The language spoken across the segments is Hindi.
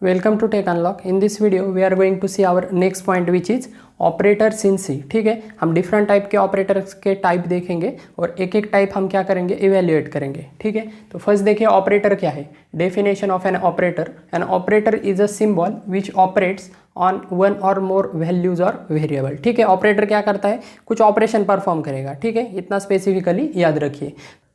Welcome to tech unlock. In this video we are going to see our next point which is operators in C. ठीक है, हम डिफरेंट टाइप के ऑपरेटर्स के टाइप देखेंगे और एक एक टाइप हम क्या करेंगे, इवेल्युएट करेंगे। ठीक है, तो फर्स्ट देखिए ऑपरेटर क्या है। Definition of an operator is a symbol which operates on one और मोर वैल्यूज और वेरिएबल। ठीक है, ऑपरेटर क्या करता है, कुछ ऑपरेशन परफॉर्म करेगा। ठीक है, इतना स्पेसिफिकली याद रखिए।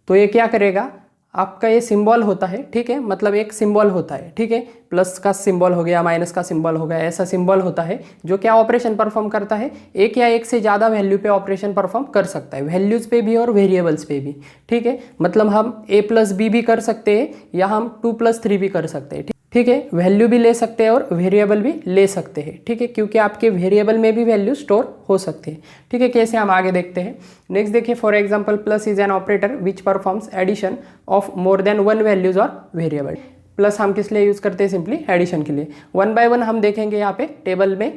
तो ये क्या करेगा, आपका ये सिंबल होता है। ठीक है, मतलब एक सिंबल होता है। ठीक है, प्लस का सिंबल हो गया, माइनस का सिंबल हो गया, ऐसा सिंबल होता है जो क्या ऑपरेशन परफॉर्म करता है, एक या एक से ज़्यादा वैल्यू पे ऑपरेशन परफॉर्म कर सकता है, वैल्यूज पे भी और वेरिएबल्स पे भी। ठीक है, मतलब हम a प्लस बी भी कर सकते हैं या हम 2+3 भी कर सकते हैं। ठीक है, वैल्यू भी ले सकते हैं और वेरिएबल भी ले सकते हैं। ठीक है, क्योंकि आपके वेरिएबल में भी वैल्यू स्टोर हो सकती है। ठीक है, कैसे हम आगे देखते हैं। नेक्स्ट देखिए, for example plus is an operator which performs addition of more than one values और वेरिएबल। प्लस हम किस लिए यूज करते हैं, सिंपली एडिशन के लिए। वन बाय वन हम देखेंगे यहाँ पे टेबल में।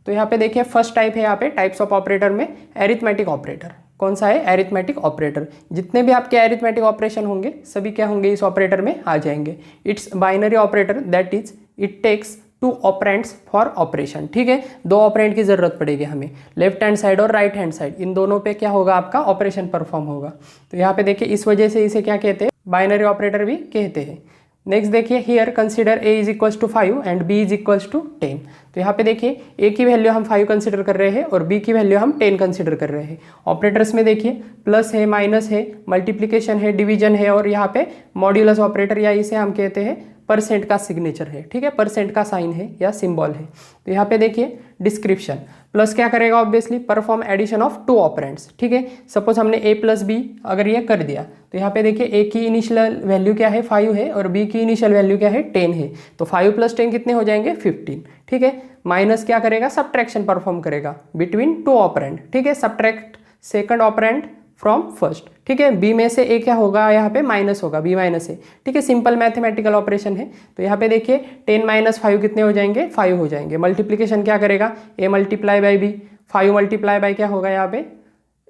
तो यहाँ पे देखिए फर्स्ट टाइप है यहाँ पे टाइप्स ऑफ ऑपरेटर में एरिथमेटिक ऑपरेटर। कौन सा है, एरिथमेटिक ऑपरेटर। जितने भी आपके एरिथमेटिक ऑपरेशन होंगे सभी क्या होंगे, इस ऑपरेटर में आ जाएंगे। It's binary operator that is it takes 2 operands for operation. ठीक है, 2 ऑपरेंड की जरूरत पड़ेगी हमें, लेफ्ट हैंड साइड और राइट हैंड साइड, इन दोनों पे क्या होगा, आपका ऑपरेशन परफॉर्म होगा। तो यहाँ पे देखिए इस वजह से इसे क्या कहते हैं, बाइनरी ऑपरेटर भी कहते हैं। नेक्स्ट देखिए, here consider a is equals to 5 and b is equals to 10। तो यहाँ पे देखिए a की वैल्यू हम 5 कंसीडर कर रहे हैं और b की वैल्यू हम 10 कंसीडर कर रहे हैं। ऑपरेटर्स में देखिए प्लस है, माइनस है, मल्टीप्लिकेशन है, डिवीजन है और यहाँ पे मॉड्यूलस ऑपरेटर या इसे हम कहते हैं परसेंट का सिग्नेचर है। ठीक है, परसेंट का साइन है या सिंबल है। तो यहाँ पे देखिए डिस्क्रिप्शन, प्लस क्या करेगा, obviously perform addition of 2 operands. ठीक है, सपोज हमने a प्लस बी अगर ये कर दिया तो यहाँ पे देखिए a की इनिशियल वैल्यू क्या है, 5 है और b की इनिशियल वैल्यू क्या है, 10 है। तो 5 + 10 कितने हो जाएंगे, 15। ठीक है, माइनस क्या करेगा, सब्ट्रैक्शन परफॉर्म करेगा बिटवीन 2 ऑपरेंड। ठीक है, subtract second operand from first. ठीक है, बी में से ए क्या होगा, यहाँ पे माइनस होगा, बी माइनस है। ठीक है, सिंपल मैथमेटिकल ऑपरेशन है। तो यहाँ पे देखिए 10 - 5 कितने हो जाएंगे, 5 हो जाएंगे। मल्टीप्लिकेशन क्या करेगा, a multiply by B, 5 multiply by क्या होगा, यहाँ पे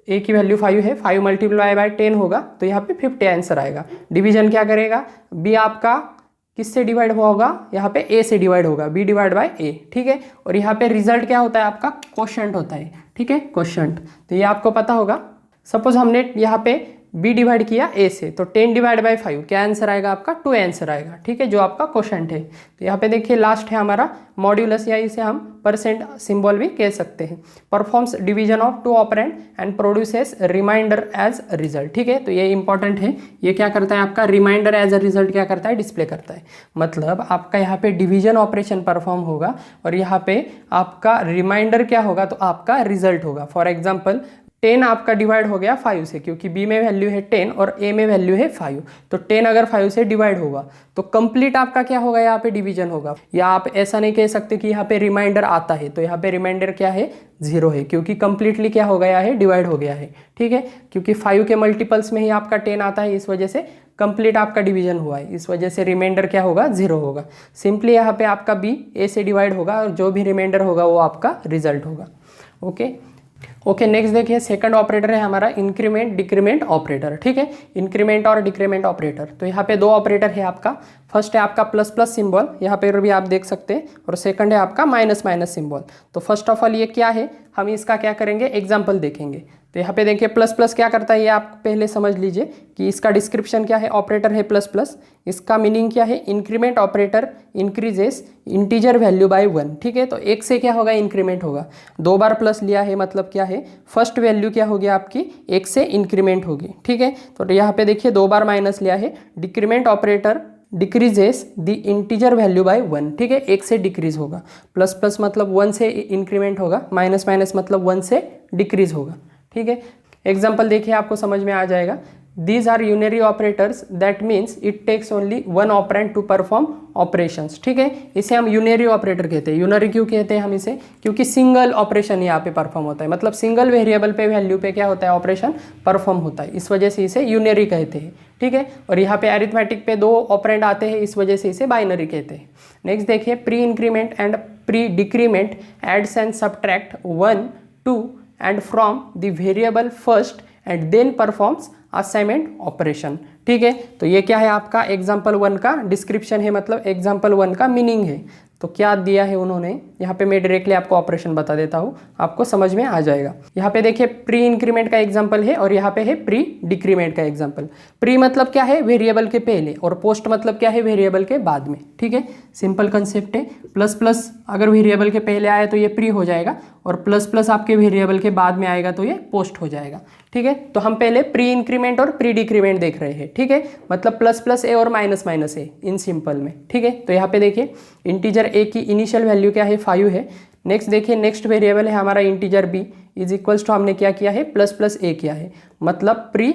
a की वैल्यू 5 है, 5 मल्टीप्लाई बाई 10 होगा तो यहाँ पे 50 आंसर आएगा। डिवीजन क्या करेगा, b आपका किससे डिवाइड हुआ होगा, यहाँ पे a से डिवाइड होगा, b डिवाइड बाई a। ठीक है, और यहाँ पे रिजल्ट क्या होता है, आपका क्वोशंट होता है। ठीक है, क्वोशंट, तो ये आपको पता होगा। सपोज हमने यहाँ पे b डिवाइड किया a से, तो 10 डिवाइड बाई 5 क्या आंसर आएगा, आपका 2 आंसर आएगा। ठीक है, जो आपका क्वोशंट है। तो यहाँ पे देखिए लास्ट है हमारा मॉड्यूलस, या इसे हम परसेंट सिंबल भी कह सकते हैं। Performs division of 2 operand and produces remainder as result. ठीक है, तो ये इंपॉर्टेंट है। ये क्या करता है, आपका रिमाइंडर एज अ रिजल्ट क्या करता है, डिस्प्ले करता है। मतलब आपका यहाँ पे डिवीजन ऑपरेशन परफॉर्म होगा और यहाँ पे आपका रिमाइंडर क्या होगा, तो आपका रिजल्ट होगा। फॉर एग्जाम्पल 10 आपका डिवाइड हो गया 5 से, क्योंकि b में वैल्यू है 10 और a में वैल्यू है 5। तो 10 अगर 5 से डिवाइड होगा तो कंप्लीट आपका क्या होगा, यहाँ पे डिवीजन होगा। या आप ऐसा नहीं कह सकते कि यहाँ पे रिमाइंडर आता है, तो यहाँ पे रिमाइंडर क्या है, 0 है, क्योंकि कंप्लीटली क्या हो गया है, डिवाइड हो गया है। ठीक है, क्योंकि 5 के मल्टीपल्स में ही आपका 10 आता है, इस वजह से कंप्लीट आपका डिवीजन हुआ है, इस वजह से रिमाइंडर क्या होगा, 0 होगा। सिंपली यहाँ पे आपका b a से डिवाइड होगा और जो भी रिमाइंडर होगा वो आपका रिजल्ट होगा। ओके, नेक्स्ट देखिए सेकंड ऑपरेटर है हमारा इंक्रीमेंट डिक्रीमेंट ऑपरेटर। ठीक है, इंक्रीमेंट और डिक्रीमेंट ऑपरेटर। तो यहाँ पे 2 ऑपरेटर है आपका। फर्स्ट है आपका प्लस प्लस सिंबल, यहाँ पे भी आप देख सकते हैं, और सेकंड है आपका माइनस माइनस सिंबल। तो फर्स्ट ऑफ ऑल ये क्या है, हम इसका क्या करेंगे, एग्जाम्पल देखेंगे। तो यहाँ पे देखिए प्लस प्लस क्या करता है, ये आप पहले समझ लीजिए कि इसका डिस्क्रिप्शन क्या है, ऑपरेटर है प्लस प्लस। इसका मीनिंग क्या है, increment operator increases integer value by 1। ठीक है, तो 1 से क्या होगा, इंक्रीमेंट होगा। 2 बार प्लस लिया है मतलब क्या है, फर्स्ट वैल्यू क्या होगी आपकी, 1 से इंक्रीमेंट होगी। ठीक है, तो यहाँ पे देखिए 2 बार माइनस लिया है। Decrement operator decreases the integer value by 1। ठीक है, 1 से डिक्रीज होगा। प्लस प्लस मतलब 1 से इंक्रीमेंट होगा, माइनस माइनस मतलब 1 से डिक्रीज होगा। ठीक है, एग्जाम्पल देखिए आपको समझ में आ जाएगा। These are unary operators, that means it takes only one operand to perform operations। ठीक है, इसे हम यूनरी ऑपरेटर कहते हैं। यूनरी क्यों कहते हैं हम इसे, क्योंकि सिंगल ऑपरेशन यहाँ पे परफॉर्म होता है, मतलब सिंगल वेरिएबल पे वैल्यू पे क्या होता है, ऑपरेशन परफॉर्म होता है, इस वजह से इसे यूनरी कहते हैं। ठीक है, और यहाँ पे अरिथमेटिक पे 2 ऑपरेंड आते हैं, इस वजह से इसे बाइनरी कहते हैं। नेक्स्ट देखिए pre increment and pre decrement adds and subtract 1, 2 and from the variable first and then performs assignment operation. ठीक है, तो ये क्या है आपका एग्जाम्पल 1 का डिस्क्रिप्शन है, मतलब एग्जाम्पल 1 का मीनिंग है। तो क्या दिया है उन्होंने, यहाँ पे मैं डायरेक्टली आपको ऑपरेशन बता देता हूँ, आपको समझ में आ जाएगा। यहाँ पे देखिए प्री इंक्रीमेंट का एग्जांपल है और यहाँ पे है प्री डिक्रीमेंट का एग्जांपल। प्री मतलब क्या है, वेरिएबल के पहले, और पोस्ट मतलब क्या है, वेरिएबल के बाद में। ठीक है, सिंपल कंसेप्ट है। प्लस प्लस अगर वेरिएबल के पहले आया तो ये प्री हो जाएगा, और प्लस प्लस आपके वेरिएबल के बाद में आएगा तो ये पोस्ट हो जाएगा। ठीक है, तो हम पहले प्री इंक्रीमेंट और प्री डिक्रीमेंट देख रहे हैं। ठीक है, मतलब प्लस प्लस ए और minus minus A in simple में। ठीक है, तो यहाँ पे देखिए इंटीजर ए की इनिशियल वैल्यू क्या है, 5 है। नेक्स्ट देखिए नेक्स्ट वेरिएबल है हमारा integer B is equals to हमने क्या किया है, प्लस प्लस ए किया है, मतलब प्री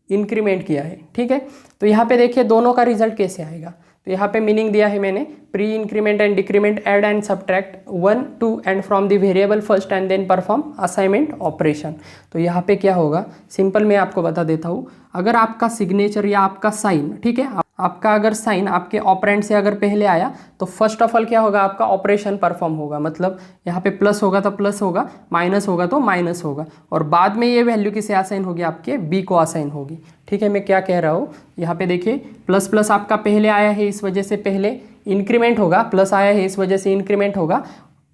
इंक्रीमेंट किया है। ठीक है, तो यहाँ पे देखिए दोनों का रिजल्ट कैसे आएगा, तो यहाँ पे मीनिंग दिया है मैंने, pre increment and decrement add and subtract 1 2 and from the variable first and then perform assignment operation. तो यहाँ पे क्या होगा, सिंपल मैं आपको बता देता हूँ। अगर आपका सिग्नेचर या आपका साइन, ठीक है, आपका अगर साइन आपके ऑपरेंड से अगर पहले आया तो फर्स्ट ऑफ ऑल क्या होगा, आपका ऑपरेशन परफॉर्म होगा, मतलब यहाँ पे प्लस होगा तो प्लस होगा, माइनस होगा तो माइनस होगा, और बाद में ये वैल्यू किसे असाइन होगी, आपके बी को असाइन होगी। ठीक है, मैं क्या कह रहा हूँ, यहाँ पे देखिए प्लस प्लस आपका पहले आया है, इस वजह से पहले इंक्रीमेंट होगा, प्लस आया है इस वजह से इंक्रीमेंट होगा,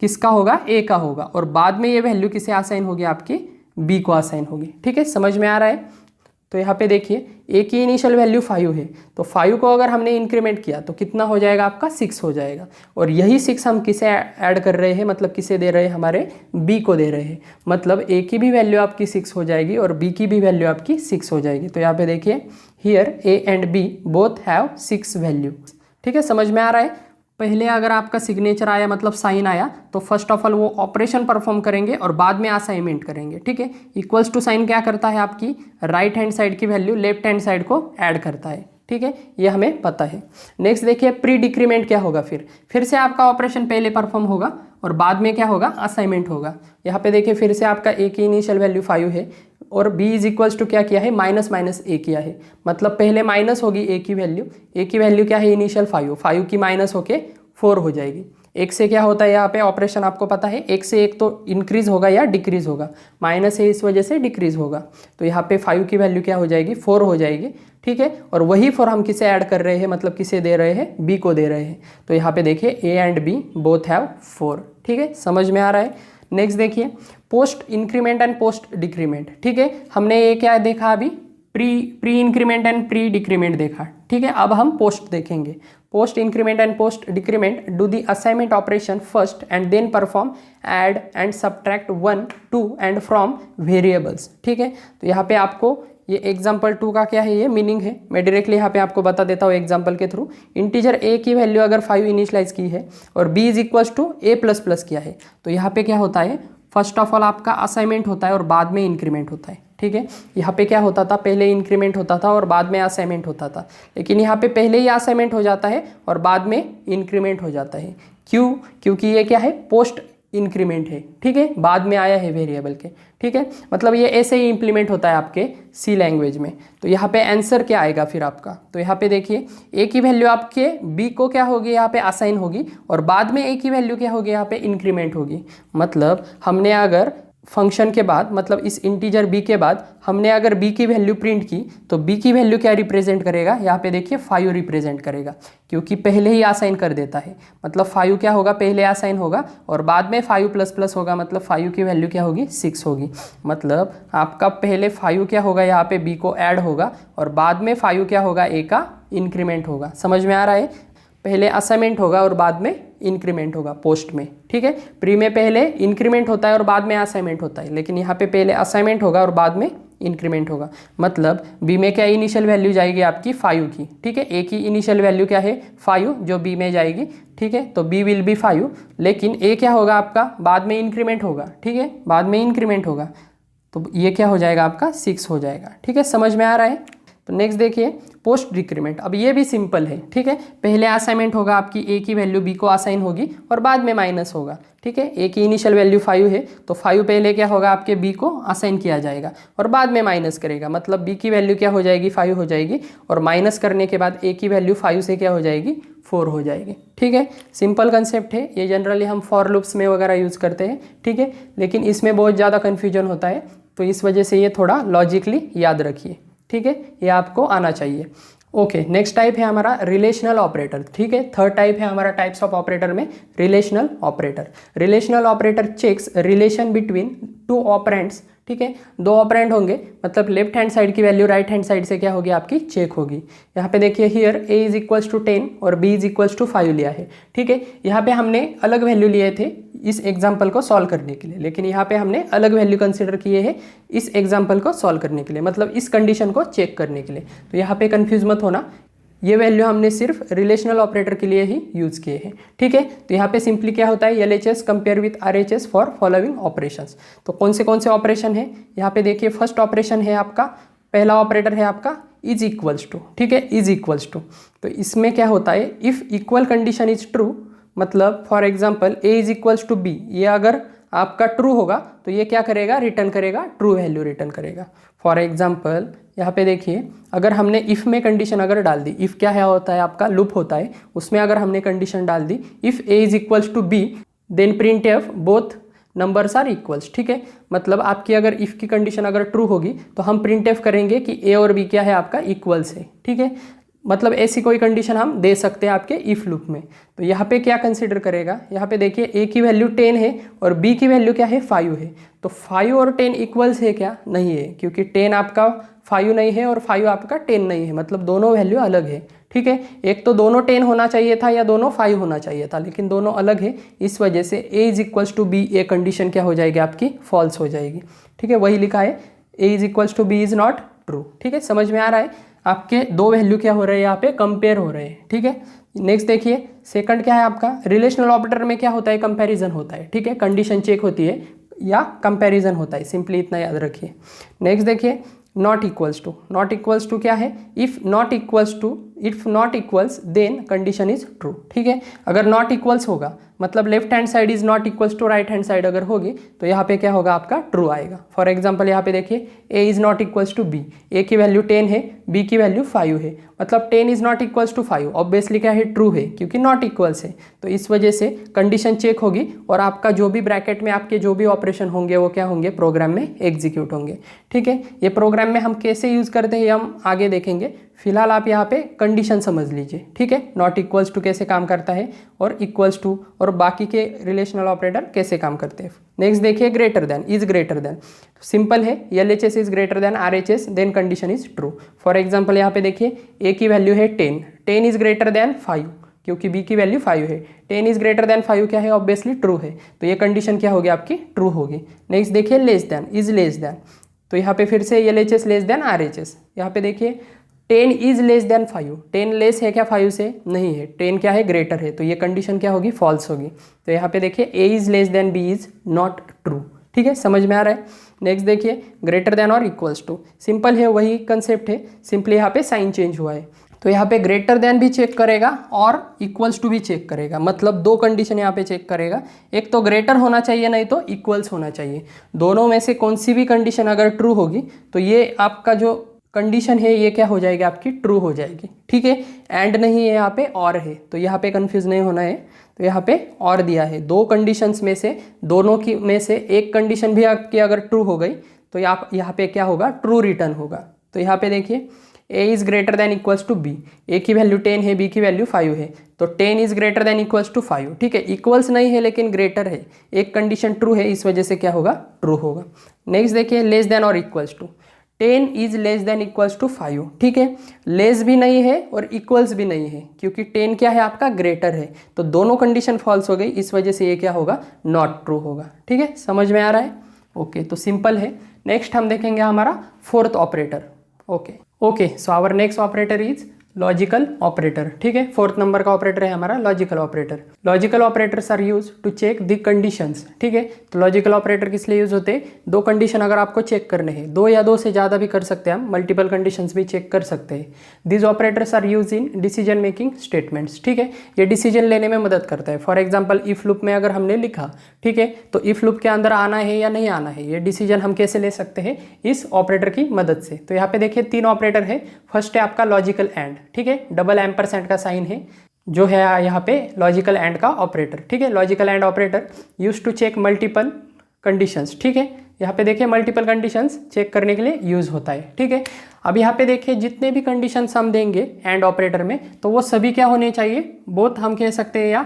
किसका होगा, ए का होगा, और बाद में ये वैल्यू किसे असाइन होगी, आपकी बी को असाइन होगी। ठीक है, समझ में आ रहा है। तो यहाँ पे देखिए ए की इनिशियल वैल्यू 5 है, तो 5 को अगर हमने इंक्रीमेंट किया तो कितना हो जाएगा, आपका 6 हो जाएगा, और यही 6 हम किसे ऐड कर रहे हैं, मतलब किसे दे रहे हैं, हमारे बी को दे रहे हैं, मतलब ए की भी वैल्यू आपकी 6 हो जाएगी और बी की भी वैल्यू आपकी 6 हो जाएगी। तो यहाँ पे देखिए here A and B both have 6 value. ठीक है, समझ में आ रहा है। पहले अगर आपका सिग्नेचर आया मतलब साइन आया तो फर्स्ट ऑफ ऑल वो ऑपरेशन परफॉर्म करेंगे और बाद में असाइनमेंट करेंगे। ठीक है, इक्वल्स टू साइन क्या करता है, आपकी राइट हैंड साइड की वैल्यू लेफ्ट हैंड साइड को ऐड करता है। ठीक है, ये हमें पता है। नेक्स्ट देखिए प्री डिक्रीमेंट क्या होगा, फिर से आपका ऑपरेशन पहले परफॉर्म होगा और बाद में क्या होगा, असाइनमेंट होगा। यहाँ पे देखिए फिर से आपका ए की इनिशियल वैल्यू 5 है और b इज इक्वल्स टू क्या किया है, माइनस माइनस ए किया है, मतलब पहले माइनस होगी ए की वैल्यू क्या है, इनिशियल 5 की माइनस होके 4 हो जाएगी। एक से क्या होता है यहाँ पे ऑपरेशन आपको पता है, एक से एक तो इंक्रीज होगा या डिक्रीज होगा, माइनस है इस वजह से डिक्रीज होगा, तो यहाँ पे 5 की वैल्यू क्या हो जाएगी, 4 हो जाएगी। ठीक है, और वही 4 हम किसे ऐड कर रहे हैं, मतलब किसे दे रहे हैं, बी को दे रहे हैं। तो यहाँ पे देखिए A and B both have 4। ठीक है, समझ में आ रहा है। नेक्स्ट देखिए post increment and post decrement. ठीक है, हमने ये क्या देखा अभी, pre increment and pre decrement देखा। ठीक है, अब हम पोस्ट देखेंगे। Post increment and post decrement do the assignment operation first and then perform add and subtract 1 2 and from variables. ठीक है, तो यहाँ पे आपको ये एग्जाम्पल 2 का क्या है, ये मीनिंग है, मैं डायरेक्टली यहाँ पे आपको बता देता हूँ एग्जाम्पल के थ्रू। इंटीजर ए की वैल्यू अगर 5 इनिशियलाइज की है और B is equals to A plus plus किया है, तो यहाँ पे क्या होता है, फर्स्ट ऑफ ऑल आपका असाइनमेंट होता है और बाद में इंक्रीमेंट होता है। ठीक है, यहाँ पे क्या होता था, पहले इंक्रीमेंट होता था और बाद में असाइनमेंट होता था, लेकिन यहाँ पे पहले ही असाइनमेंट हो जाता है और बाद में इंक्रीमेंट हो जाता है। क्यों, क्योंकि ये क्या है, पोस्ट इंक्रीमेंट है। ठीक है, बाद में आया है वेरिएबल के। ठीक है, मतलब ये ऐसे ही इंप्लीमेंट होता है आपके सी लैंग्वेज में। तो यहाँ पे आंसर क्या आएगा फिर आपका, तो यहाँ पे देखिए ए की वैल्यू आपके बी को क्या होगी, यहाँ पे असाइन होगी, और बाद में ए की वैल्यू क्या होगी, यहाँ पे इंक्रीमेंट होगी। मतलब हमने अगर फंक्शन के बाद, मतलब इस इंटीजर b के बाद हमने अगर b की वैल्यू प्रिंट की तो b की वैल्यू क्या रिप्रेजेंट करेगा, यहाँ पे देखिए 5 रिप्रेजेंट करेगा, क्योंकि पहले ही असाइन कर देता है। मतलब 5 क्या होगा, पहले असाइन होगा और बाद में 5 प्लस प्लस होगा, मतलब 5 की वैल्यू क्या होगी, 6 होगी। मतलब आपका पहले 5 क्या होगा, यहाँ पे b को ऐड होगा और बाद में 5 क्या होगा, a का इंक्रीमेंट होगा। समझ में आ रहा है, पहले असाइनमेंट होगा और बाद में इंक्रीमेंट होगा पोस्ट में। ठीक है, प्री में पहले इंक्रीमेंट होता है और बाद में असाइनमेंट होता है, लेकिन यहाँ पे पहले असाइनमेंट होगा और बाद में इंक्रीमेंट होगा। मतलब बी में क्या इनिशियल वैल्यू जाएगी आपकी 5 की। ठीक है, ए की इनिशियल वैल्यू क्या है, 5, जो बी में जाएगी। ठीक है, तो बी विल बी 5, लेकिन ए क्या होगा आपका, बाद में इंक्रीमेंट होगा। ठीक है, बाद में इंक्रीमेंट होगा, तो ये क्या हो जाएगा, आपका 6 हो जाएगा। ठीक है, समझ में आ रहा है। तो नेक्स्ट देखिए पोस्ट डिक्रीमेंट। अब ये भी सिंपल है। ठीक है, पहले असाइनमेंट होगा, आपकी ए की वैल्यू बी को असाइन होगी और बाद में माइनस होगा। ठीक है, ए की इनिशियल वैल्यू 5 है, तो 5 पहले क्या होगा, आपके बी को असाइन किया जाएगा और बाद में माइनस करेगा, मतलब बी की वैल्यू क्या हो जाएगी, 5 हो जाएगी, और माइनस करने के बाद ए की वैल्यू 5 से क्या हो जाएगी, 4 हो जाएगी। ठीक है, सिंपल कंसेप्ट है ये, जनरली हम फॉर लूप्स में वगैरह यूज़ करते हैं। ठीक है, लेकिन इसमें बहुत ज़्यादा कन्फ्यूजन होता है, तो इस वजह से ये थोड़ा लॉजिकली याद रखिए। ठीक है, ये आपको आना चाहिए। ओके, नेक्स्ट टाइप है हमारा रिलेशनल ऑपरेटर। ठीक है, थर्ड टाइप है हमारा टाइप्स ऑफ ऑपरेटर में relational operator. Relational operator checks relation between two operands. ठीक है, दो ऑपरेंड होंगे, मतलब लेफ्ट हैंड साइड की वैल्यू राइट हैंड साइड से क्या होगी आपकी चेक होगी। यहाँ पे देखिए here a is equals to 10 और b इज इक्वल्स टू 5 लिया है। ठीक है, यहाँ पे हमने अलग वैल्यू लिए थे इस एग्जाम्पल को सॉल्व करने के लिए, लेकिन यहाँ पे हमने अलग वैल्यू कंसिडर किए हैं इस एग्जाम्पल को सॉल्व करने के लिए, मतलब इस कंडीशन को चेक करने के लिए। तो यहाँ पे कन्फ्यूज मत होना, ये वैल्यू हमने सिर्फ रिलेशनल ऑपरेटर के लिए ही यूज़ किए हैं। ठीक है, तो यहाँ पे सिंपली क्या होता है LHS compare with RHS for following operations. तो कौन से ऑपरेशन है यहाँ पे देखिए, फर्स्ट ऑपरेशन है आपका, पहला ऑपरेटर है आपका इज इक्वल्स टू। ठीक है, इज इक्वल्स टू, तो इसमें क्या होता है if equal condition is true, मतलब for example a is equals to b, ये अगर आपका ट्रू होगा तो ये क्या करेगा, रिटर्न करेगा, ट्रू वैल्यू रिटर्न करेगा। फॉर एग्जाम्पल यहाँ पे देखिए, अगर हमने इफ़ में कंडीशन अगर डाल दी, इफ़ क्या है होता है आपका लूप होता है, उसमें अगर हमने कंडीशन डाल दी if a is equals to b then printf both numbers are equals. ठीक है, मतलब आपकी अगर इफ़ की कंडीशन अगर ट्रू होगी तो हम प्रिंट एफ करेंगे कि a और b क्या है आपका इक्वल्स है। ठीक है, मतलब ऐसी कोई कंडीशन हम दे सकते हैं आपके इफ़ लूप में। तो यहाँ पे क्या कंसीडर करेगा, यहाँ पे देखिए a की वैल्यू 10 है और b की वैल्यू क्या है 5 है। तो 5 और 10 इक्वल्स है क्या, नहीं है, क्योंकि 10 आपका 5 नहीं है और 5 आपका 10 नहीं है, मतलब दोनों वैल्यू अलग है। ठीक है, एक तो दोनों 10 होना चाहिए था या दोनों 5 होना चाहिए था, लेकिन दोनों अलग है, इस वजह से a is equals to b ये कंडीशन क्या हो जाएगी आपकी फॉल्स हो जाएगी। ठीक है, वही लिखा है a is equals to b is not true. ठीक है, समझ में आ रहा है, आपके दो वैल्यू क्या हो रहे हैं यहाँ पे कंपेयर हो रहे हैं। ठीक है, नेक्स्ट देखिए सेकंड क्या है आपका, रिलेशनल ऑपरेटर में क्या होता है कंपैरिजन होता है। ठीक है, कंडीशन चेक होती है या कंपैरिजन होता है, सिंपली इतना याद रखिए। नेक्स्ट देखिए not equals to, not equals to क्या है, if not equals then condition is true. ठीक है, अगर नॉट इक्वल्स होगा मतलब left hand side is not equals to right hand side अगर होगी तो यहाँ पे क्या होगा आपका ट्रू आएगा। फॉर एग्जांपल यहाँ पे देखिए a is not equals to b, a की वैल्यू 10 है, b की वैल्यू 5 है, मतलब 10 is not equals to 5, obviously क्या है ट्रू है क्योंकि नॉट इक्वल्स है। तो इस वजह से कंडीशन चेक होगी और आपका जो भी ब्रैकेट में आपके जो भी ऑपरेशन होंगे वो क्या होंगे प्रोग्राम में एग्जीक्यूट होंगे। ठीक है, ये प्रोग्राम में हम कैसे यूज़ करते हैं हम आगे देखेंगे, फिलहाल आप यहाँ पे कंडीशन समझ लीजिए। ठीक है, नॉट इक्वल्स टू कैसे काम करता है और इक्वल्स टू और बाकी के रिलेशनल ऑपरेटर कैसे काम करते हैं। नेक्स्ट देखिए greater than, is greater than, simple है LHS is greater than RHS then condition is true. For example यहाँ पे देखिए a की वैल्यू है 10, 10 इज ग्रेटर देन 5 क्योंकि b की वैल्यू 5 है, 10 इज ग्रेटर देन 5 क्या है ऑब्वियसली ट्रू है, तो ये कंडीशन क्या होगी आपकी ट्रू होगी। नेक्स्ट देखिए less then, is less then, तो यहाँ पे फिर से LHS लेस देन RHS, यहाँ पे देखिए 10 इज लेस देन 5, 10 लेस है क्या 5 से, नहीं है, 10 क्या है ग्रेटर है, तो ये कंडीशन क्या होगी फॉल्स होगी। तो यहाँ पे देखिए a is less than b is not true. ठीक है, समझ में आ रहा है। नेक्स्ट देखिए ग्रेटर देन और इक्वल्स टू, सिंपल है वही कंसेप्ट है, सिंपली यहाँ पे साइन चेंज हुआ है। तो यहाँ पे ग्रेटर देन भी चेक करेगा और इक्वल्स टू भी चेक करेगा, मतलब दो कंडीशन यहाँ पे चेक करेगा, एक तो ग्रेटर होना चाहिए नहीं तो इक्वल्स होना चाहिए, दोनों में से कौन सी भी कंडीशन अगर ट्रू होगी तो ये आपका जो कंडीशन है ये क्या हो जाएगी आपकी ट्रू हो जाएगी। ठीक है, एंड नहीं है यहाँ पे और है, तो यहाँ पे कंफ्यूज नहीं होना है, तो यहाँ पे और दिया है, दो कंडीशंस में से दोनों की में से एक कंडीशन भी आपकी अगर ट्रू हो गई तो यहाँ पे क्या होगा ट्रू रिटर्न होगा। तो यहाँ पे देखिए a is greater than equals to b, a की वैल्यू 10 है, b की वैल्यू 5 है, तो 10 is greater than equals to 5। ठीक है, इक्वल्स नहीं है लेकिन ग्रेटर है, एक कंडीशन ट्रू है, इस वजह से क्या होगा ट्रू होगा। नेक्स्ट देखिए लेस देन और equals to, 10 is less than equals to 5। ठीक है, लेस भी नहीं है और इक्वल्स भी नहीं है क्योंकि 10 क्या है आपका ग्रेटर है, तो दोनों कंडीशन फॉल्स हो गई, इस वजह से ये क्या होगा नॉट ट्रू होगा। ठीक है, समझ में आ रहा है। ओके, तो सिंपल है। नेक्स्ट हम देखेंगे हमारा fourth operator. Okay, so our next operator is logical operator. ठीक है, फोर्थ नंबर का ऑपरेटर है हमारा logical operator. Logical operators are use to check the conditions. ठीक है, तो लॉजिकल ऑपरेटर किस लिए यूज होते हैं, दो कंडीशन अगर आपको चेक करने हैं, दो या दो से ज़्यादा भी कर सकते हैं हम, मल्टीपल कंडीशंस भी चेक कर सकते हैं। This operators are use in decision making statements. ठीक है, ये डिसीजन लेने में मदद करता है। फॉर एग्जाम्पल इफ लूप में अगर हमने लिखा, ठीक है, तो इफ लूप के अंदर आना है या नहीं आना है, ये डिसीजन हम कैसे ले सकते हैं इस ऑपरेटर की मदद से। तो यहाँ पे देखिए तीन ऑपरेटर है, फर्स्ट है आपका लॉजिकल एंड। ठीक है, डबल एम्परसेंट का साइन है जो है यहाँ पे लॉजिकल एंड का ऑपरेटर। ठीक है, logical and operator use to check multiple conditions. ठीक है, यहाँ पे देखिए मल्टीपल कंडीशंस चेक करने के लिए यूज़ होता है, ठीक है। अब यहाँ पे देखिए जितने भी कंडीशंस हम देंगे एंड ऑपरेटर में, तो वो सभी क्या होने चाहिए, बोथ हम कह सकते हैं, या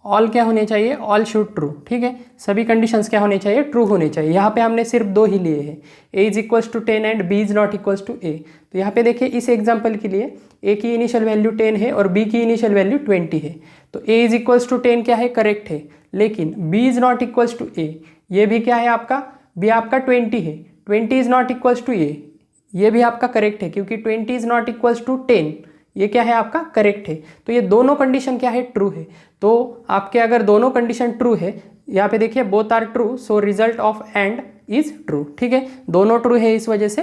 ऑल क्या होने चाहिए, ऑल शुड ट्रू, ठीक है। सभी कंडीशंस क्या होने चाहिए, ट्रू होने चाहिए। यहाँ पे हमने सिर्फ 2 ही लिए हैं, a is equals to 10 and b is not equals to a। तो यहाँ पे देखिए इस एग्जाम्पल के लिए a की इनिशियल वैल्यू 10 है और b की इनिशियल वैल्यू 20 है, तो a इज इक्वल्स टू 10 क्या है, करेक्ट है। लेकिन b is not equals to a, ये भी क्या है आपका, b आपका 20 है, 20 is not equals to a, ये भी आपका करेक्ट है, क्योंकि 20 इज नॉट इक्वल्स टू 10, ये क्या है आपका, करेक्ट है। तो ये दोनों कंडीशन क्या है, ट्रू है। तो आपके अगर दोनों कंडीशन ट्रू है, यहाँ पे देखिए both are true, so result of and is true, ठीक है। दोनों ट्रू है, इस वजह से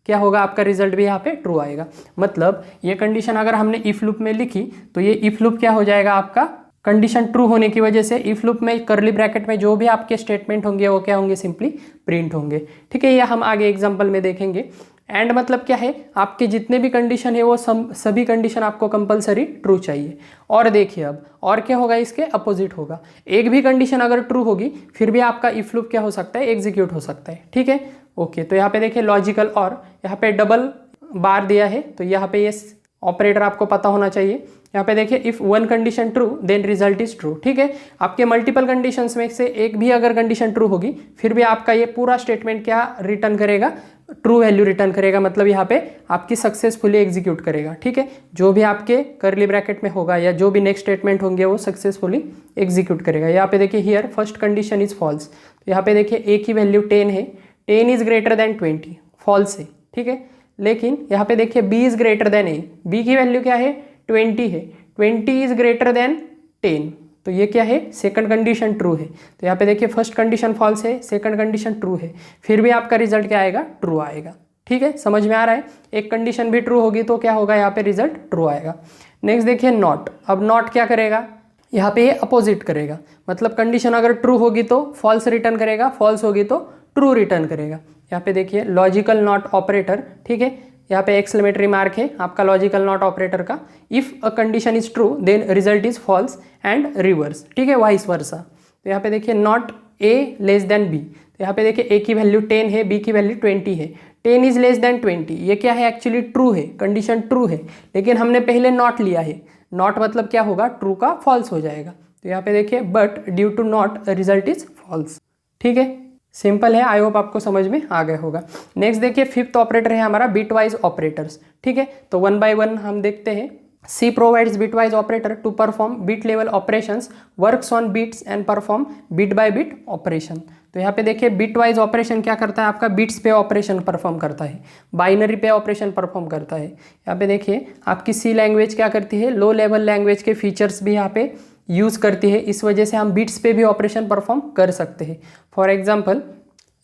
क्या होगा, आपका रिजल्ट भी यहाँ पे ट्रू आएगा। मतलब ये कंडीशन अगर हमने इफ लूप में लिखी, तो ये इफ लूप क्या हो जाएगा आपका, कंडीशन ट्रू होने की वजह से इफ लूप में कर्ली ब्रैकेट में जो भी आपके स्टेटमेंट होंगे वो क्या होंगे, सिंपली प्रिंट होंगे, ठीक है। ये हम आगे एग्जाम्पल में देखेंगे। एंड मतलब क्या है, आपके जितने भी कंडीशन है वो सभी कंडीशन आपको कंपलसरी ट्रू चाहिए। और देखिए अब और क्या होगा, इसके अपोजिट होगा, एक भी कंडीशन अगर ट्रू होगी फिर भी आपका इफ लूप क्या हो सकता है, एग्जीक्यूट हो सकता है, ठीक है। ओके, तो यहाँ पे देखिए लॉजिकल और यहाँ पे डबल बार दिया है, तो यहाँ पे ये ऑपरेटर आपको पता होना चाहिए। यहाँ पे देखिए if one condition true then result is true, ठीक है। आपके मल्टीपल कंडीशंस में से एक भी अगर कंडीशन ट्रू होगी फिर भी आपका ये पूरा स्टेटमेंट क्या रिटर्न करेगा, ट्रू वैल्यू रिटर्न करेगा। मतलब यहाँ पे आपकी सक्सेसफुली एग्जीक्यूट करेगा, ठीक है। जो भी आपके कर्ली ब्रैकेट में होगा या जो भी नेक्स्ट स्टेटमेंट होंगे वो सक्सेसफुली एग्जीक्यूट करेगा। यहाँ पे देखिए here first condition is false, तो यहाँ पे देखिए ए की वैल्यू 10 है, 10 इज ग्रेटर देन 20, फॉल्स है, ठीक है। लेकिन यहाँ पे देखिए b is greater then a, b की वैल्यू क्या है, 20 है, 20 इज ग्रेटर देन 10, तो ये क्या है, सेकंड कंडीशन ट्रू है। तो यहाँ पे देखिए फर्स्ट कंडीशन फॉल्स है, सेकंड कंडीशन ट्रू है, फिर भी आपका रिजल्ट क्या आएगा, ट्रू आएगा, ठीक है। समझ में आ रहा है, एक कंडीशन भी ट्रू होगी तो क्या होगा, यहाँ पे रिजल्ट ट्रू आएगा। नेक्स्ट देखिए नॉट, अब नॉट क्या करेगा, यहाँ पे ये अपोजिट करेगा। मतलब कंडीशन अगर ट्रू होगी तो फॉल्स रिटर्न करेगा, फॉल्स होगी तो ट्रू रिटर्न करेगा। यहाँ पे देखिए लॉजिकल नॉट ऑपरेटर, ठीक है। यहाँ पे एक्सक्लेमेटरी मार्क है आपका लॉजिकल नॉट ऑपरेटर का। If a condition is true then result is false and reverse, ठीक है, वाइस वर्सा। तो यहाँ पे देखिए not a less than b, तो यहाँ पे देखिए a की वैल्यू 10 है, b की वैल्यू 20 है, 10 इज लेस देन 20, ये क्या है, एक्चुअली ट्रू है, कंडीशन ट्रू है, लेकिन हमने पहले नॉट लिया है। नॉट मतलब क्या होगा, ट्रू का फॉल्स हो जाएगा। तो यहाँ पे देखिए but due to not result is false, ठीक है। सिंपल है, आई होप आपको समझ में आ गया होगा। नेक्स्ट देखिए फिफ्थ ऑपरेटर है हमारा बिटवाइज ऑपरेटर्स, ठीक है। तो वन बाय वन हम देखते हैं। C provides bitwise operator to perform bit level operations, works on bits and perform bit by bit operation। तो यहाँ पे देखिए बिटवाइज ऑपरेशन क्या करता है, आपका बिट्स पे ऑपरेशन परफॉर्म करता है, बाइनरी पे ऑपरेशन परफॉर्म करता है। यहाँ पे देखिए आपकी C लैंग्वेज क्या करती है, लो लेवल लैंग्वेज के फीचर्स भी यहाँ पे यूज़ करती है, इस वजह से हम बिट्स पे भी ऑपरेशन परफॉर्म कर सकते हैं। फॉर एग्जाम्पल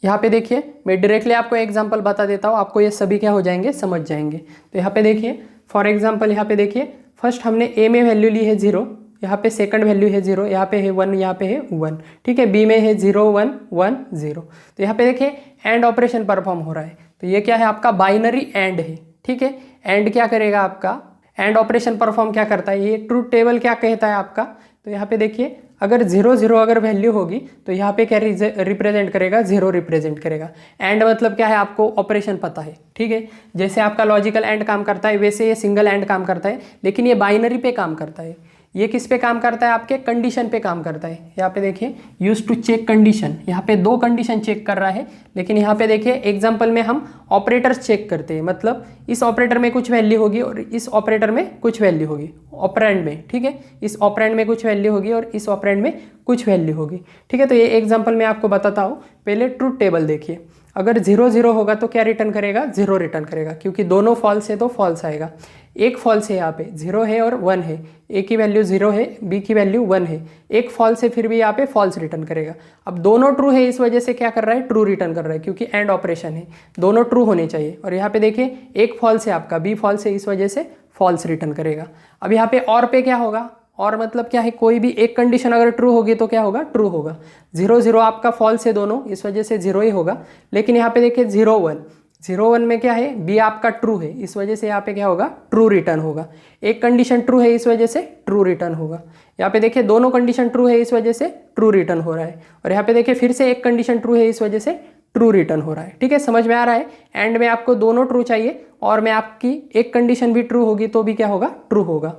यहाँ पे देखिए मैं डायरेक्टली आपको एग्जाम्पल बता देता हूँ, आपको ये सभी क्या हो जाएंगे, समझ जाएंगे। तो यहाँ पे देखिए फॉर एग्जाम्पल यहाँ पे देखिए फर्स्ट हमने a में वैल्यू ली है 0, यहाँ पे सेकंड वैल्यू है 0, यहाँ पे है 1, यहाँ पे है 1, ठीक है। b में है 0 1 1 0। तो यहाँ पे देखिए एंड ऑपरेशन परफॉर्म हो रहा है, तो ये क्या है आपका बाइनरी एंड है, ठीक है। एंड क्या करेगा आपका, एंड ऑपरेशन परफॉर्म क्या करता है, ये ट्रूथ टेबल क्या कहता है आपका। तो यहाँ पे देखिए अगर 0 0 अगर वैल्यू होगी तो यहाँ पे क्या रिप्रेजेंट करेगा, 0 रिप्रेजेंट करेगा। एंड मतलब क्या है, आपको ऑपरेशन पता है, ठीक है। जैसे आपका लॉजिकल एंड काम करता है वैसे ये सिंगल एंड काम करता है, लेकिन ये बाइनरी पे काम करता है। ये किस पे काम करता है, आपके कंडीशन पे काम करता है। यहाँ पे देखिए यूज टू चेक कंडीशन, यहाँ पे 2 कंडीशन चेक कर रहा है, लेकिन यहाँ पे देखिए एग्जाम्पल में हम ऑपरेटर्स चेक करते हैं। मतलब इस ऑपरेटर में कुछ वैल्यू होगी और इस ऑपरेटर में कुछ वैल्यू होगी, ऑपरेंड में, ठीक है। इस ऑपरेंड में कुछ वैल्यू होगी और इस ऑपरेंड में कुछ वैल्यू होगी, ठीक है। तो ये एग्जाम्पल मैं आपको बताता हूँ। पहले ट्रूथ टेबल देखिए, अगर 0 0 होगा तो क्या रिटर्न करेगा, 0 रिटर्न करेगा, क्योंकि दोनों फॉल्स है तो फॉल्स आएगा। एक फॉल्स है यहाँ पे, 0 है और 1 है, a की वैल्यू 0 है, b की वैल्यू 1 है, एक फॉल्स है फिर भी यहाँ पे फॉल्स रिटर्न करेगा। अब दोनों ट्रू है इस वजह से क्या कर रहा है, ट्रू रिटर्न कर रहा है, क्योंकि एंड ऑपरेशन है, दोनों ट्रू होने चाहिए। और यहाँ पे देखिए एक फॉल्स है आपका, b फॉल्स है, इस वजह से फॉल्स रिटर्न करेगा। अब यहाँ पे और पे क्या होगा, और मतलब क्या है, कोई भी एक कंडीशन अगर ट्रू होगी तो क्या होगा, ट्रू होगा। 0 0 आपका फॉल्स है दोनों, इस वजह से 0 ही होगा। लेकिन यहाँ पे देखिए 0 1, 0 1 में क्या है, b आपका ट्रू है, इस वजह से यहाँ पे क्या होगा, ट्रू रिटर्न होगा। एक कंडीशन ट्रू है इस वजह से ट्रू रिटर्न होगा। यहाँ पे देखिए दोनों कंडीशन ट्रू है इस वजह से ट्रू रिटर्न हो रहा है। और यहाँ पे देखिए फिर से एक कंडीशन ट्रू है इस वजह से ट्रू रिटर्न हो रहा है। ठीक है, समझ में आ रहा है। एंड में आपको दोनों ट्रू चाहिए और में आपकी एक कंडीशन भी ट्रू होगी तो भी क्या होगा, ट्रू होगा।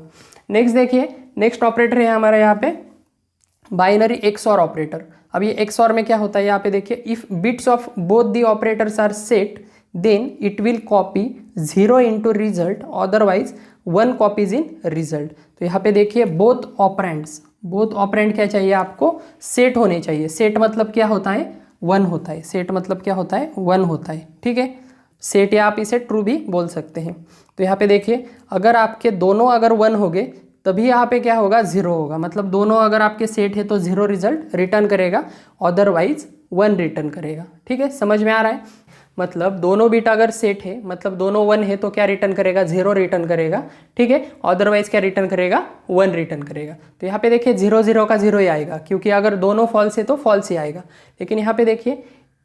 नेक्स्ट देखिए, नेक्स्ट ऑपरेटर है हमारा यहाँ पे बाइनरी XOR ऑपरेटर। अब ये XOR में क्या होता है यहाँ पे देखिए, if bits of both the operators are set then it will copy 0 into result, otherwise 1 copies in result. तो यहाँ पे देखिए बोथ ऑपरेंड क्या चाहिए आपको, सेट होने चाहिए। सेट मतलब क्या होता है, 1 होता है। सेट मतलब क्या होता है, 1 होता है। ठीक है, सेट या आप इसे ट्रू भी बोल सकते हैं। तो यहाँ पे देखिए अगर आपके दोनों अगर 1 हो गए तभी यहाँ पे क्या होगा, 0 होगा। मतलब दोनों अगर आपके सेट है तो 0 रिजल्ट रिटर्न करेगा, अदरवाइज 1 रिटर्न करेगा। ठीक है, समझ में आ रहा है। मतलब दोनों बिट अगर सेट है, मतलब दोनों 1 है तो क्या रिटर्न करेगा, 0 रिटर्न करेगा। ठीक है, अदरवाइज क्या रिटर्न करेगा, 1 रिटर्न करेगा। तो यहाँ पे देखिए 0 0 का 0 ही आएगा, क्योंकि अगर दोनों फॉल्स है तो फॉल्स ही आएगा। लेकिन यहाँ पे देखिए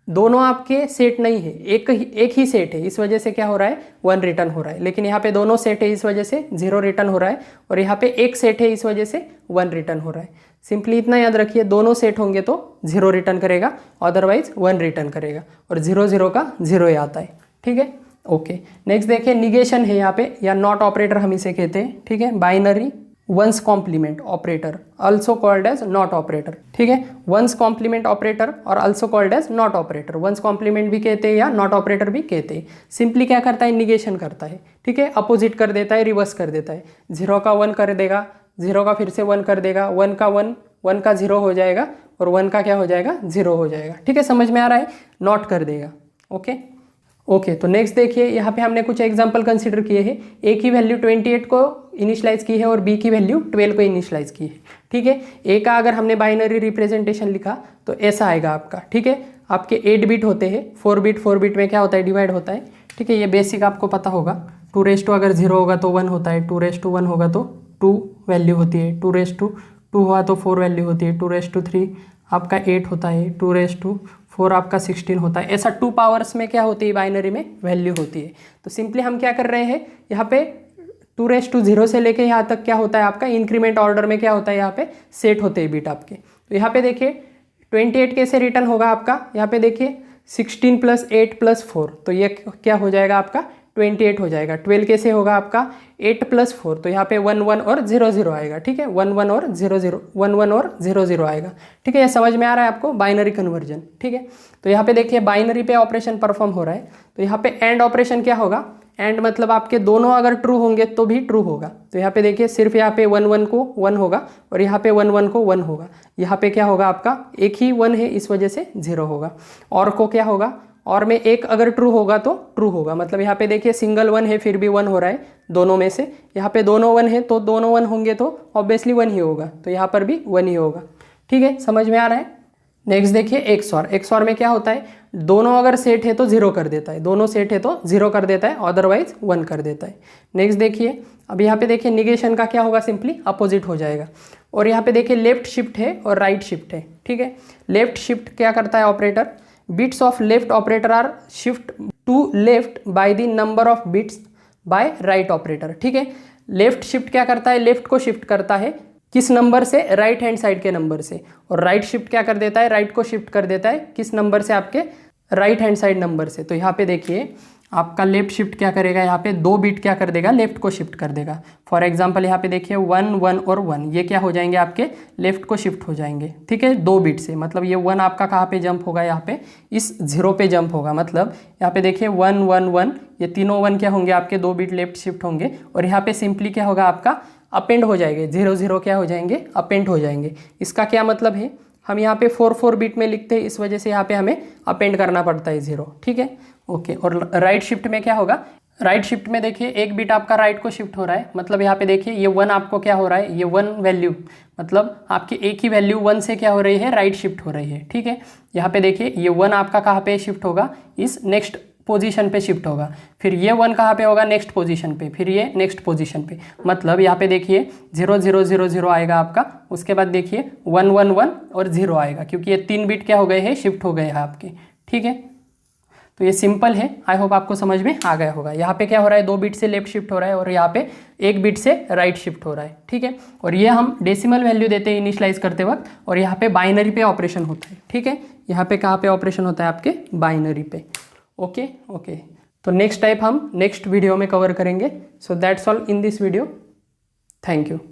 दोनों आपके सेट नहीं है, एक ही सेट है, इस वजह से क्या हो रहा है, 1 रिटर्न हो रहा है। लेकिन यहाँ पे दोनों सेट है इस वजह से 0 रिटर्न हो रहा है, और यहाँ पे एक सेट है इस वजह से 1 रिटर्न हो रहा है। सिंपली इतना याद रखिए, दोनों सेट होंगे तो 0 रिटर्न करेगा, अदरवाइज 1 रिटर्न करेगा, और 0 0 का 0 ही आता है। ठीक है, ओके। नेक्स्ट देखिए निगेशन है यहाँ पे, या नॉट ऑपरेटर हम इसे कहते हैं। ठीक है, binary one's complement operator, also called as not operator. ठीक है, वंस कॉम्प्लीमेंट ऑपरेटर और also called as not operator. One's complement भी कहते हैं या नॉट ऑपरेटर भी कहते हैं। सिंपली क्या करता है, निगेशन करता है। ठीक है, अपोजिट कर देता है, रिवर्स कर देता है। 0 का 1 कर देगा, 0 का फिर से 1 कर देगा, 1 का 1, 1 का 0 हो जाएगा, और 1 का क्या हो जाएगा, 0 हो जाएगा। ठीक है, समझ में आ रहा है, नॉट कर देगा। ओके, तो नेक्स्ट देखिए यहाँ पे हमने कुछ एग्जांपल कंसीडर किए हैं। ए की वैल्यू 28 को इनिशियलाइज की है और बी की वैल्यू 12 को इनिशियलाइज की है। ठीक है, ए का अगर हमने बाइनरी रिप्रेजेंटेशन लिखा तो ऐसा आएगा आपका। ठीक है, आपके 8 बिट होते हैं, 4 बिट में क्या होता है, डिवाइड होता है। ठीक है, ये बेसिक आपको पता होगा। 2 अगर 0 होगा तो 1 होता है, 2 होगा तो 2 वैल्यू होती है, 2 हुआ तो 4 वैल्यू होती है, 2 आपका 8 होता है, 2 आपका 16 होता है। ऐसा 2 पावर्स में क्या होती है, बाइनरी में वैल्यू होती है। तो सिंपली हम क्या कर रहे हैं, यहाँ पे 2 से लेके यहाँ तक क्या होता है आपका, इंक्रीमेंट ऑर्डर में क्या होता है, यहाँ पे सेट होते हैं बिट आपके। तो यहाँ पे देखिए 28 कैसे रिटर्न होगा आपका, यहाँ पे देखिए 16 + 8 + 4, तो ये क्या हो जाएगा आपका, 28 हो जाएगा। 12 कैसे होगा आपका, 8 + 4, तो यहाँ पे 1 1 और 0 0 आएगा। ठीक है, 1 1 और 0 0, 1 1 और 0 0 आएगा। ठीक है, ये समझ में आ रहा है आपको, बाइनरी कन्वर्जन। ठीक है, तो यहाँ पे देखिए बाइनरी पे ऑपरेशन परफॉर्म हो रहा है। तो यहाँ पे एंड ऑपरेशन क्या होगा, एंड मतलब आपके दोनों अगर ट्रू होंगे तो भी ट्रू होगा। तो यहाँ पे देखिए सिर्फ यहाँ पे 1 1 को 1 होगा, और यहाँ पे 1 1 को 1 होगा। यहाँ पे क्या होगा आपका, एक ही 1 है इस वजह से 0 होगा। और को क्या होगा, और में एक अगर ट्रू होगा तो ट्रू होगा। मतलब यहाँ पे देखिए सिंगल 1 है फिर भी 1 हो रहा है दोनों में से। यहाँ पे दोनों 1 है तो दोनों 1 होंगे तो ऑब्वियसली 1 ही होगा, तो यहाँ पर भी 1 ही होगा। ठीक है, समझ में आ रहा है। नेक्स्ट देखिए XOR में क्या होता है, दोनों अगर सेट है तो 0 कर देता है, दोनों सेट है तो 0 कर देता है, अदरवाइज 1 कर देता है। नेक्स्ट देखिए, अब यहाँ पे देखिए निगेशन का क्या होगा, सिंपली अपोजिट हो जाएगा। और यहाँ पे देखिए लेफ्ट शिफ्ट है और राइट शिफ्ट है। ठीक है, लेफ्ट शिफ्ट क्या करता है operator, bits of left operator are shift to left by the number of bits by right operator. ठीक है, लेफ्ट शिफ्ट क्या करता है, लेफ्ट को शिफ्ट करता है किस नंबर से, राइट हैंड साइड के नंबर से। और राइट शिफ्ट क्या कर देता है, राइट को शिफ्ट कर देता है किस नंबर से, आपके राइट हैंड साइड नंबर से। तो यहाँ पे देखिए आपका लेफ्ट शिफ्ट क्या करेगा, यहाँ पे 2 बिट क्या कर देगा, लेफ्ट को शिफ्ट कर देगा। फॉर एग्जांपल यहाँ पे देखिए 1 1 और 1, ये क्या हो जाएंगे, आपके लेफ्ट को शिफ्ट हो जाएंगे। ठीक है, 2 बिट से, मतलब ये 1 आपका कहाँ पे जंप होगा, यहाँ पे इस 0 पे जंप होगा। मतलब यहाँ पे देखिए 1 1 1, ये तीनों 1 क्या होंगे, आपके 2 बिट लेफ्ट शिफ्ट होंगे। और यहाँ पे सिंपली क्या होगा आपका, अपेंड हो जाएंगे, 0 0 क्या हो जाएंगे, अपेंड हो जाएंगे। इसका क्या मतलब है, हम यहाँ पे 4 बिट में लिखते हैं, इस वजह से यहाँ पे हमें अपेंड करना पड़ता है 0। ठीक है, ओके। और राइट शिफ्ट में क्या होगा, राइट शिफ्ट में देखिए एक बिट आपका राइट को शिफ्ट हो रहा है। मतलब यहाँ पे देखिए ये 1 आपको क्या हो रहा है, ये 1 वैल्यू, मतलब आपकी एक ही वैल्यू 1 से क्या हो रही है, राइट शिफ्ट हो रही है। ठीक है, यहाँ पे देखिए ये 1 आपका कहाँ पे शिफ्ट होगा, इस नेक्स्ट पोजीशन पे शिफ्ट होगा। फिर ये 1 कहाँ पे होगा, नेक्स्ट पोजीशन पे, फिर ये नेक्स्ट पोजीशन पे। मतलब यहाँ पे देखिए 0 0 0 0 आएगा आपका, उसके बाद देखिए 1 1 1 और 0 आएगा, क्योंकि ये 3 बिट क्या हो गए हैं, शिफ्ट हो गए हैं आपके। ठीक है, तो ये सिंपल है, आई होप आपको समझ में आ गया होगा। यहाँ पे क्या हो रहा है, 2 बिट से लेफ्ट शिफ्ट हो रहा है और यहाँ पे 1 बिट से राइट शिफ्ट हो रहा है, ठीक है। और ये हम डेसिमल वैल्यू देते हैं इनिशियलाइज करते वक्त, और यहाँ पे बाइनरी पे ऑपरेशन होता है, ठीक है। यहाँ पे कहाँ पे ऑपरेशन होता है, आपके बाइनरी पे। ओके ओके, तो नेक्स्ट टाइप हम नेक्स्ट वीडियो में कवर करेंगे। So that's all in this video, thank you.